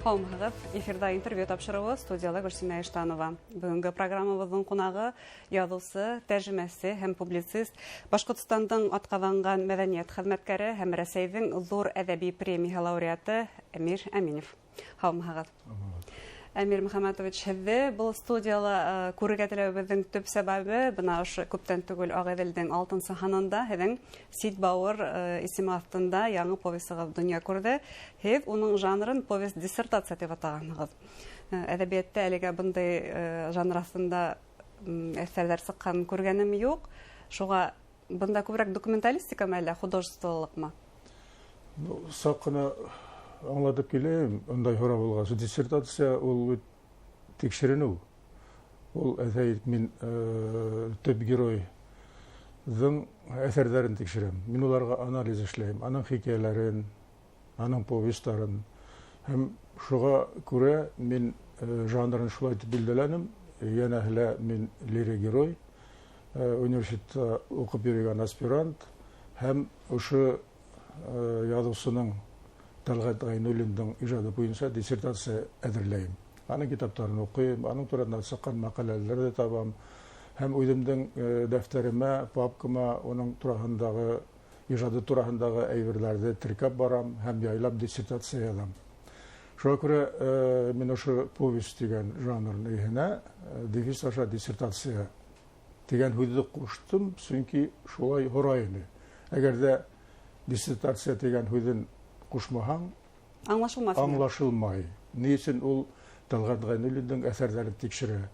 Қауымығыз, эфирда интервью тапшыруы студиялы Гүлсина Иштанова. Бүгінгі программабыздың қонағы язусы, тәржімәсі һәм публицист, Башқұртстандың атқазанған мәдәният хезмәткәре һәм Рәсәйдің зур әдәби премия лауреаты Әмир Әминев. Қауымығыз. Әмир Мөхәммәтович, һеҙҙе был студияла күрергә теләүебеҙҙең төп сәбәбе бына ошо күптән түгел Ағиҙелдең 6-нчы һанында һеҙҙең Сид Бауыр исеме аҫтында яңы повестығыҙ донъя күрҙе. Һеҙ уның жанрын повест диссертация тип атағанһығыҙ. Әҙәбиәттә әлегә бындай жанр аҫтында әҫәрҙәр сыҡҡан күргәнем юҡ. Шуға бында күберәк документалистикамы әллә художестволыҡмы? Саҡ ҡына аңлатып киләйем, ондай һорау булғас. Диссертация ул тикшеренеү. Ул әҙәйт мин төп геройҙың әҫәрҙәрен тикшерәм. Мин уларға анализ эшләйем, аның хикәйәләрен, аның повестарын. Һәм шуға күрә мин жанрын шулай итеп билдәләнем. Йәнәһелә мин лирик герой, университетта уҡып йөрөгән аспирант һәм ошо яҙыусының Тәлғәт Ғайнуллиндың ижады буйынса диссертация әҙерләйем. Аның китаптарын уҡыйым, аның тураһында сыҡҡан мәҡәләләрҙе табам. Һәм үҙемдең дәфтәремә, папкама уның тураһындағы, ижады тураһындағы әйберҙәрҙе теркәп барам һәм яйлап диссертация яҙам. Шуға күрә мин ошо повесть тигән жанрын иһенә дефис аша диссертация тигән һүҙҙе ҡуштым, сөнки шулай һорай ине. Әгәр ҙә диссертация тигән һүҙен ҡушмаһаң, аңлашылмай. Ни өсөн ул Тәлғәт Ғайнуллиндың әҫәрҙәрен тикшерә?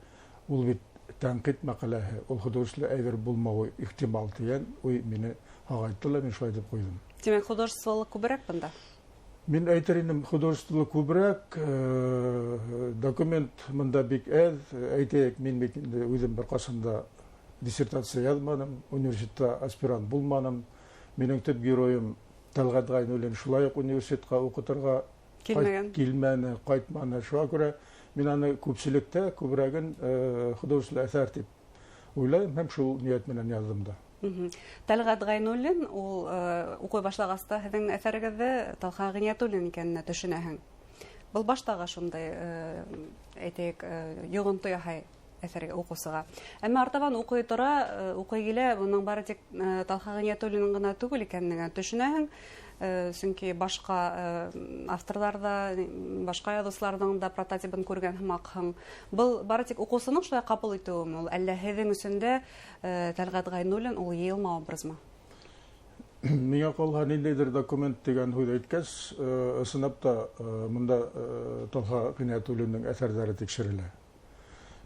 Ул бит тәнҡит мәҡәләһе, ул художество әйбер булмауы ихтимал тигән уй мине һағайтты ла, мин шулай дип ҡуйҙым. Тимәк, художестволыҡ күберәк бында? Мин әйтер инем, художестволыҡ күберәк, документ мында бик әҙ. Әйтәйек, мин бит үҙем бер ҡасанда диссертация яҙманым, университетта аспирант булманым. Минең төп геройым Тәлғәт Ғайнуллин шулай уҡ университетҡа уҡытырға килмәне, ҡайтманы. Шуға күрә мин аны күпселектә күберәген художество әҫәр тип уйлайым һәм шул ниәт менән яҙҙым да. Тәлғәт Ғайнуллин, ул уҡый башлағаста һеҙҙең әҫәрегеҙҙе Талха Ғиниәтуллин икәненә төшөнәһең. Был баштағы шундай, әйтәйек, йоғонто яһай әҫәргә уҡыусыға. Әммә артабан уҡый тора, уҡый килә, уның бары тик Талха Ғиниәтуллиның ғына түгел икәненә төшөнәһең. Сөнки башҡа авторҙарҙа, башҡа яҙыусыларҙың да прототипын күргән һымаҡһың. Был бары тик уҡыусының шулай ҡапыл итеүеме ул? Әллә һеҙҙең өсөн дә Тәлғәт Ғайнуллин ул йыйылма образмы? Миңә ҡалһа, ниндәйҙер документ тигән һүҙ әйткәс, ысынлап та мында Талха Ғиниәтуллиндың әҫәрҙәре тикшерелә.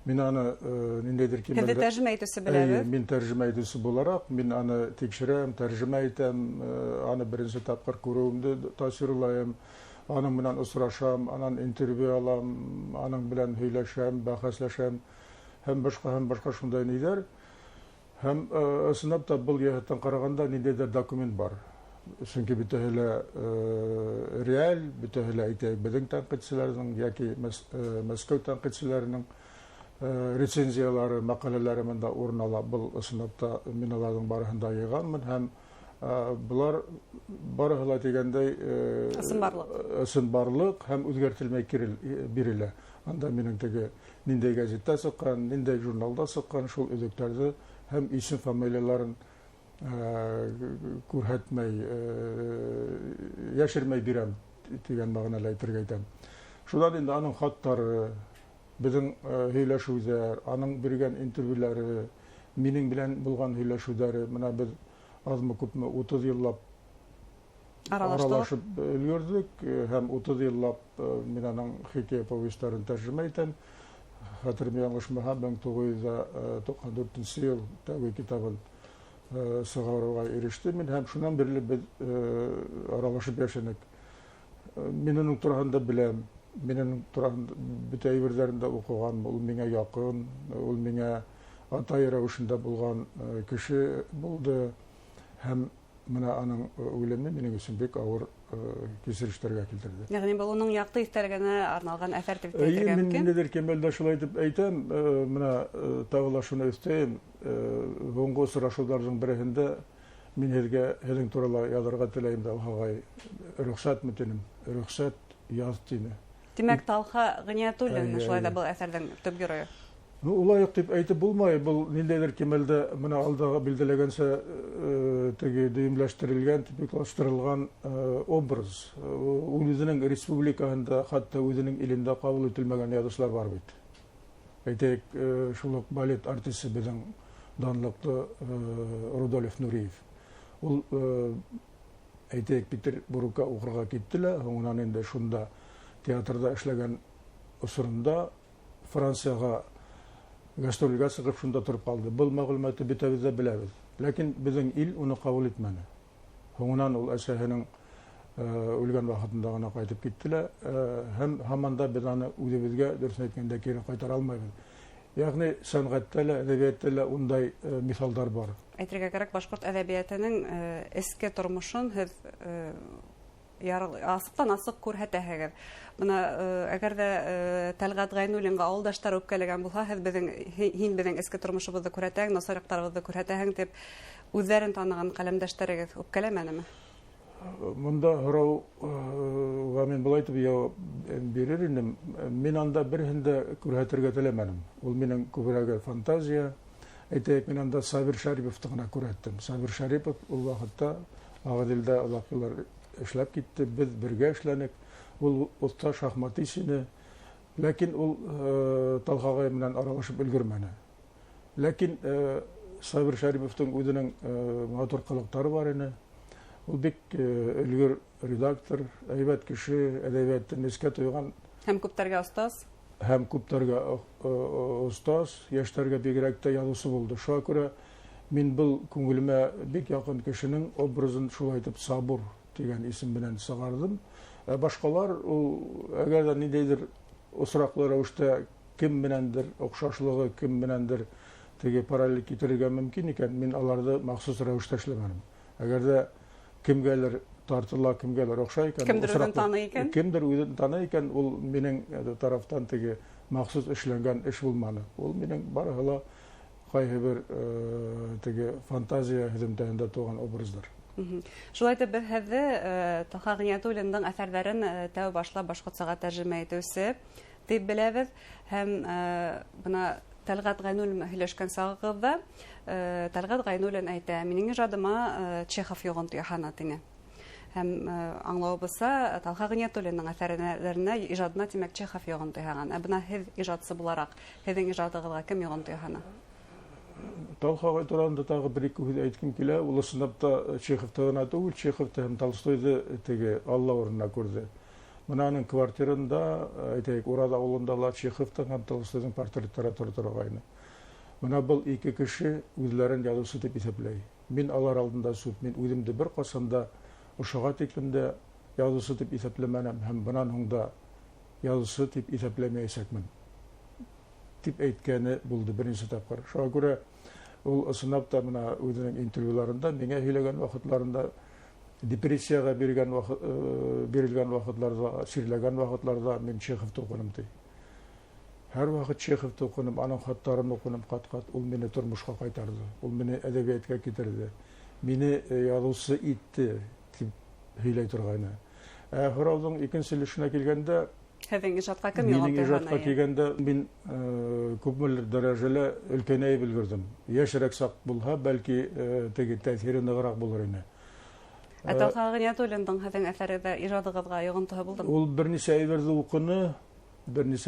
Мин аны ниндәйҙер кимәлдә... Һеҙҙе тәржемә итеүсе беләбеҙ? Мин тәржемә итеүсе булараҡ, мин аны тикшерәм, тәржемә итәм, аны беренсе тапҡыр күреүемде тасвирлайым, аның менән осрашам, анан интервью алам, аның белән һөйләшәм, бәхәсләшәм, һәм башҡа шундай ниҙәр. Һәм ысынлап та был йәһәттән ҡарағанда ниндәйҙер документ бар. Сөнки бөтәһе лә реаль, бөтәһе лә әйтәйек беҙҙең тәнҡитселәрҙең йәки Мәскәү тәнҡитселәренең рецензиялары, мәҡәләләре мында урын ала. Был ысынлап та мин аларҙың барыһын да йыйғанмын һәм былар барыһы ла тигәндәй ысынбарлыҡ һәм үҙгәртелмәй бирелә. Анда минең теге ниндәй гәзиттә сыҡҡан, ниндәй журналда сыҡҡан шул өҙөктәрҙе һәм исем фамилияларын күрһәтмәй, йәшермәй бирәм тигән мәғәнәлә әйтергә итәм. Шунан инде аның хаттары, беҙҙең һөйләшеүҙәр, аның биргән интервьюлары, минең белән булған һөйләшеүҙәре, менә беҙ аҙмы күпме 30 йыллап аралашып өлгөрҙөк һәм 30 йыллап мин аның хикәйә повестарын тәржемә итәм. Хәтерем яңылышмаһа, 1994 йыл тәүге китабын сығарыуға иреште мин һәм шунан бирле беҙ аралашып йәшәнек. Мин уның тураһында беләм. Минең тураһында бөтә әйберҙәрен дә уҡыған, ул миңә яҡын, ул миңә атай рәүешендә булған кеше булды һәм менә аның үлеме минең өсөн бик ауыр кисерештәргә килтерҙе. Яғни был уның яҡты иҫтәлегенә арналған әҫәр дип әйтергә мөмкин? Мин ниндәйҙер кимәлдә шулай итеп әйтәм, менә тағы ла шуны өҫтәйем, һуңғы осрашыуҙарҙың береһендә Мин һеҙҙең турала яҙырға теләйем дә, ағай, рөхсәтме тинем, рөхсәт яҙ тине. Димәк, Талха Гыниятуллин шулай да был әсәрдең төп герое. Улай дип әйтеп булмай, бұл ниндәйдер кимәлдә менә алдагы билдәләгәнсә теге дөйемләштерелгән, типиклаштырылган образ. Ул үзенең республикаһында, хатта үзенең илендә кабул ителмәгән язучылар бар бит. Әйтәйек, шул ук балет артисты безнең данлыклы Рудольф Нуриев. Ул әйтәйек Петербургка укырга киттеләр, һуңнан инде шунда театрда эшләгән усырында Францияга гастрольгә сыгып шунда торып калды. Был мәгълүматы битәбез дә беләбез. Ләкин безнең ил уны кабул итмәде. Һуңнан ул әсәһенең үлгән вакытында гына кайтып киттеләр. Һәм һаман да без аны үзебезгә дөресен әйткәндә кире кайтара алмыйбыз. Ягъни сәнгатьтә лә, әдәбиятта лә ундай мисалдар бар. Әйтергә кирәк, башкорт әдәбиятының эске тормышын һез асыктан-асык күрһәтәһегез. Бuna әгәр дә Тәлгат Гайнуллинга авылдаштар үпкәләгән булса, һез һин безнең эске тормышыбызды күрһәтәң, насарыктарыбызды күрһәтәһең дип үзләрен таныган каләмдәшләрегез үпкәләмәнеме? Монда һорауга мин булай итеп яуап бирер идем. Мин анда берһен дә күрһәтергә теләмәдем. Ул минең күбрәк фантазия. Әйтәйек, мин анда Сабир Шариповты гына күрһәттем. Сабир Шарипов ул вакытта Агадилдә озак еллар эшләп китте, без бергә эшләнек. Ул оста шахматистны, ләкин ул Талхагай менән аралашып өлгермәне. Ләкин Сабир Шариповтың үзенең матур кылыктары бар иде. Ул бик өлгер редактор, әйбәт кеше, әдәбияттан искә туйган Һәм күптәргә остаз. Һәм күптәргә остаз, яшьләргә бигрәк тә язучы булды. Шуңа күрә мин был күңелемә бик якын кешенең образын шулай итеп Сабур дигән исем белән сыгардым. Башкалар, әгәр дә ниндәйдер осраклы рәвештә кем беләндер охшашлыгы, кем беләндер теге параллель китерергә мөмкин икән, мин аларны махсус рәвештә эшләмәдем. Әгәр дә кемгәлер тартыла, кемгәлер охшай икән, кемдер үзен таный икән, ул минең тарафтан теге махсус эшләнгән эш булмады. Ул минең барыһы кайһы бер теге фантазия һөҗүмтәендә туган образдар. Шулай итеп, без һеҙҙе Талха Гыниятуллиндың әҫәрҙәрен тәү башлап башҡортсаға тәржемә итеүсе дип беләбеҙ. Һәм бына Тәлғәт Гайнуллин һөйләшкән сағығыҙҙа Тәлғәт Гайнуллин әйтә, минең ижадыма Чехов йоғонто яһана тине. Һәм аңлауыбыҙса, Талха Гыниятуллиндың әҫәрҙәренә ижадына тимәк Чехов йоғонто яһаған. Ә бына һеҙ ижадсы булараҡ, һеҙҙең ижадығыҙға кем йоғонто яһана? Талхагай турында тағы бір-ике һүҙ әйткем килә. Ул ысынлап та Чеховты гына түгел, Чеховты һәм Толстойҙы теге Алла урынына күрҙе. Бына аның квартирында, әйтәйек, Урал ауылында ла Чеховтың һәм Толстойҙың портреттары торғайны. Бына был ике кеше үҙләрен языусы дип иҫәпләй. Мин алар алдында сүп, мин үҙемде бер ҡасанда ошоға тиклем дә языусы дип иҫәпләмәнем һәм бынан һуң да языусы дип иҫәпләмәйәсәкмен дип әйткәне булды беренсе тапҡыр. Шуға күрә ул ысынлап та мына үҙенең интервьюларында, миңә һөйләгән ваҡытларында, депрессияға бирелгән ваҡытларда, сирләгән ваҡытларда мин Чеховты уҡыным ти. Һәр ваҡыт Чеховты уҡыным, аның хаттарын уҡыным ҡат-ҡат. Ул мине тормошҡа ҡайтарҙы, ул мине әҙәбиәткә китерҙе, мине яҙыусы итте тип һөйләй торғайны. Һорауҙың икенселешенә килгәндә, һеҙҙең ижадҡа кем йоғонто яһана? Минең ижадҡа килгәндә мин күпмелер дәрәжәлә өлкәнәйеп өлгөрҙөм. Йәшерәк саҡ булһа, бәлки теге тәьҫире нығыраҡ булыр ине. Ә Талха Гыниятуллиндың һеҙҙең әҫәрегеҙҙә ижадығыҙға йоғонтоһо булдымы? Ул бер нисә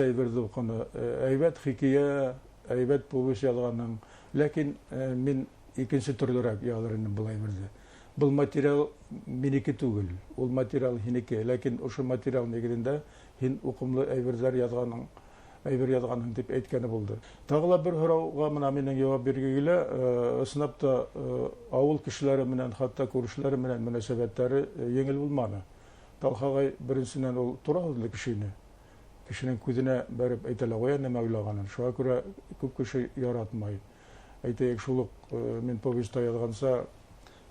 әйберҙе уҡыны, әйбәт хикәйә, әйбәт повесть яҙғаным. Ләкин мин икенсе төрлөрәк яҙыр инем был әйберҙе. Был материал минеке түгел, ул материал һинеке. Ләкин ошо материал нигеҙендә һин уҡымлы әйберҙәр яҙғаның, әйбер яҙғаның дип әйткәне булды. Тағы ла бер һорауға мына минең яуап биргегә килә. Ысынлап та ауыл кешеләре менән, хатта күршеләре менән мөнәсәбәттәре еңел булманы. Талхагай беренсенән ул тура һүҙле кеше ине. Кешенең күҙенә бәреп әйтә лә ҡуя нәмә уйлағанын. Шуға күрә күп кеше яратмай. Әйтәйек, шул уҡ мин повестта яҙғанса,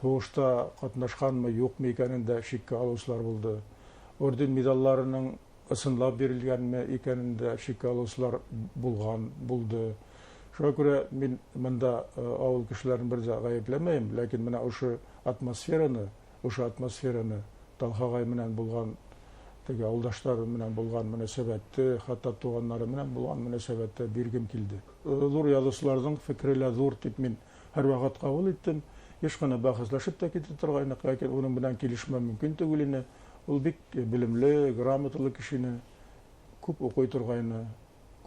һуғышта ҡатнашҡанмы, юҡмы икәнен дә шиккә алыусылар булды. Орден медалларының ысынлап бирелгәнме икәнен дә шиккә алыусылар булды. Шуға күрә мин мында ауыл кешеләрен бер ҙә ғәйепләмәйем, ләкин менә ошо атмосфераны Талхагай менән булған теге ауылдаштары менен болгон мөнәсәбәтте, хатта туганнары менен болгон мөнәсәбәтте биргем килде. Зур язучыларның фикерләре зур дип мин һәрвакыт кабул иттем. Еш кына бәхәсләшеп тә китә торгайны, ләкин уның белән килешмәм мөмкин түгел ине. Ул бик белемле, грамоталы кешене, күп укый торгайны,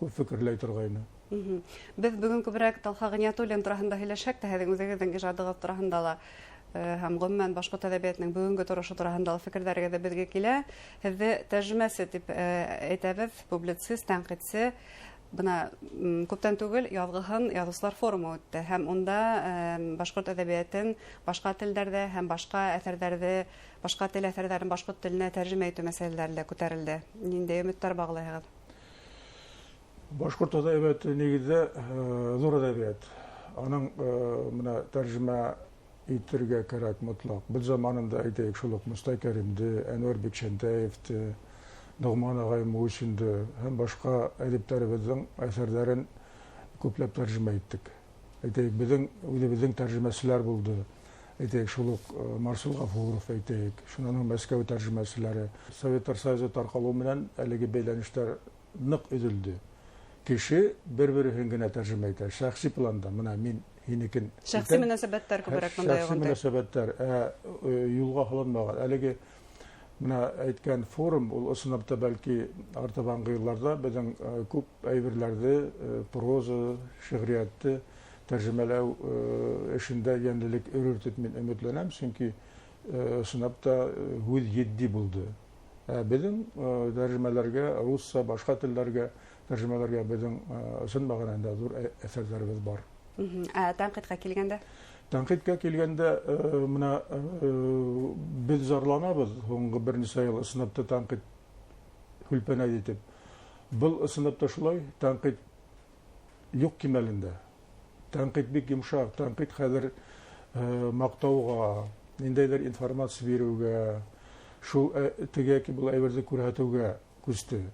күп фикерләй торгайны. Без бүген күбрәк Талха Гыйниятуллин турында һөйләшәк тә, һәм үзегезнең иҗатыгыз турында ла һәм гомумән башкорт әдәбиятының бүгенге торышы турында фикерләргә дә безгә килә. Һеҙҙе тәрҗемәсе дип әйтәбеҙ, публицист, тәнҡитсе. Бына күптән түгел яҙғыһын яҙыусылар форумы үтте һәм унда башҡорт әҙәбиәтен башҡа телдәрҙә һәм башҡа әҫәрҙәрҙе, башҡа тел әҫәрҙәрен башҡорт теленә тәржемә итеү мәсьәләләре лә күтәрелде. Ниндәй өмөттәр бағлайһығыҙ? Башҡорт әҙәбиәте нигеҙҙә ҙур әҙәбиәт. Аның менә тәржемә итергә кәрәк мотлаҡ. Был заманында әйтәйек шул уҡ Мостай Кәримде, Әнүәр Бикшәнтәевте, Нуғман ағай Мусинды һәм башҡа әҙиптәребеҙҙең әҫәрҙәрен күпләп тәржемә иттек. Әйтәйек, үҙебеҙҙең тәржемәселәр булды. Әйтәйек, шул уҡ Марсул Ғафуров, әйтәйек, шуның Мәскәү тәржемәселәре. Советтар Союзы тарҡалыу менән әлеге бәйләнештәр ныҡ өҙөлдө. Кеше бер-береһен генә тәржемә итә. Шәхси планда, мына мин һинекен... Шәхси мөнәсәбәттәр күберәк бында Шәхси мөнәсәбәттәр, юлға һалынмаған. Әлеге менә әйткән форум, ул ысынлап та бәлки артабанғы йылларда беҙҙең күп әйберҙәрҙе, проза, шиғриәтте тәржемәләү эшендә йәнлелек өрөр тип мин өмөтләнәм, сөнки ысынлап та һүҙ етди булды. Беҙҙең тәржемәләргә, русса, башҡа телдәргә тәржемәләргә беҙҙең ысын мәғәнәһендә ҙур әҫәрҙәребеҙ бар. Тәнҡитҡә килгәндә? Тәнҡиткә килгәндә, менә беҙ зарланабыҙ һуңғы бер нисә йыл ысынлап та тәнҡит һүлпәнәй итеп. Был ысынлап та шулай, тәнҡит юҡ кимәлендә. Тәнҡит бик йомшаҡ, тәнҡит хәҙер маҡтауға, ниндәйҙер информация биреүгә, шул теге был әйберҙе күрһәтеүгә күсте.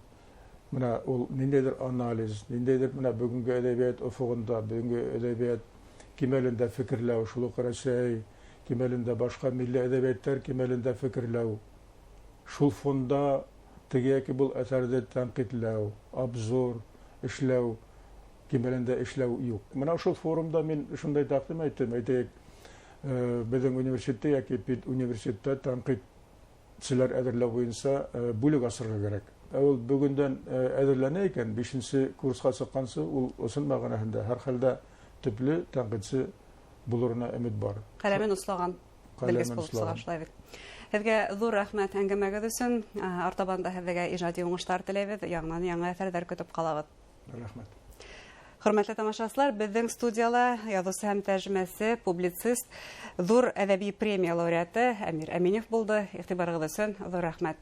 Менә ул ниндәйҙер анализ, ниндәйҙер менә бөгөнгө әҙәбиәт офоғында, бөгөнгө әҙәбиәт кимәлендә фекерләү, шул уҡ Рәсәй кимәлендә, башҡа милли әҙәбиәттәр кимәлендә фекерләү, шул фонда теге был әҫәрҙе тәнҡитләү, обзор эшләү кимәлендә эшләү юҡ. Менә шул форумда мин шундай тәҡдим әйттем, әйтәйек, беҙҙең университетта яки университетта тәнҡитселәр әҙерләү буйынса бүлек асырға кәрәк. Ул бөгөндән әҙерләнә икән, 5-нче курсҡа сыҡҡансы, ул ысын мәғәнәһендә һәр хәлдә төплө тәнҡитсе булырына өмөт бар. Ҡәләмен ослаған белгес булып сыға, шулай бит. Һеҙгә ҙур рәхмәт әңгәмәгеҙ өсөн. Артабанда һеҙгә ижади уңыштар теләйбеҙ, яңынан яңы әҫәрҙәр көтөп ҡалабыҙ. Рәхмәт. Хөрмәтле тамашасылар, беҙҙең студияла яҙыусы һәм тәржемәсе, публицист, ҙур әҙәби премия лауреаты Әмир Әминев булды. Иғтибарығыҙ өсөн ҙур рәхмәт.